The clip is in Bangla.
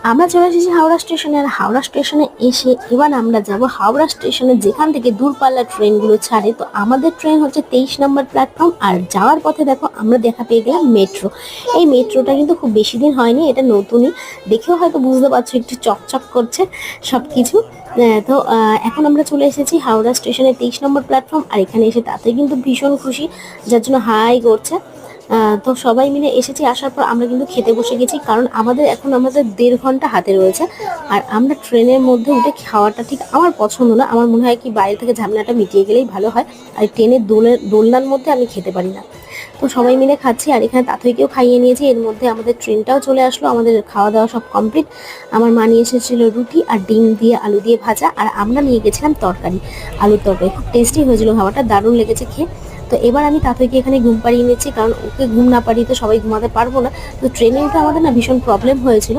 আমরা চলে এসেছি হাওড়া স্টেশনে। আর হাওড়া স্টেশনে এসে এবার আমরা যাব হাওড়া স্টেশনে, যেখান থেকে দূরপাল্লার ট্রেনগুলো ছাড়ে। তো আমাদের ট্রেন হচ্ছে 23 নম্বর প্ল্যাটফর্ম। আর যাওয়ার পথে দেখো আমরা দেখা পেয়ে গেলাম মেট্রো। এই মেট্রোটা কিন্তু খুব বেশি দিন হয়নি, এটা নতুনই। দেখেও হয়তো বুঝতে পারছো একটু চকচক করছে সব কিছু। তো এখন আমরা চলে এসেছি হাওড়া স্টেশনে 23 নম্বর প্ল্যাটফর্ম। আর এখানে এসে তাতে কিন্তু ভীষণ খুশি, যার জন্য হাই করছে। তো সবাই মিলে এসেছি। আসার পর আমরা কিন্তু খেতে বসে গেছি, কারণ আমাদের 1.5 ঘন্টা হাতে রয়েছে। আর আমরা ট্রেনের মধ্যে উঠে খাওয়াটা ঠিক আমার পছন্দ না। আমার মনে হয় কি বাইরে থেকে ঝামেলাটা মিটিয়ে গেলেই ভালো হয়। আর ট্রেনের দোলনার মধ্যে আমি খেতে পারি না। তো সবাই মিলে খাচ্ছি। আর এখানে তাথইকেও খাইয়ে নিয়েছি। এর মধ্যে আমাদের ট্রেনটাও চলে আসলো, আমাদের খাওয়া দাওয়া সব কমপ্লিট। আমার মা নিয়ে এসেছিল রুটি আর ডিম দিয়ে আলু দিয়ে ভাজা, আর আমরা নিয়ে গেছিলাম তরকারি, আলুর তরকারি। খুব টেস্টি হয়েছিল খাবারটা, দারুণ লেগেছে খেয়ে। তো এবার আমি তাথইকে এখানে ঘুম পাড়িয়ে নিচ্ছি, কারণ ওকে ঘুম না পাড়িয়ে তো সবাই ঘুমাতে পারবো না। তো ট্রেনে উঠে আমাদের না ভীষণ প্রবলেম হয়েছিল।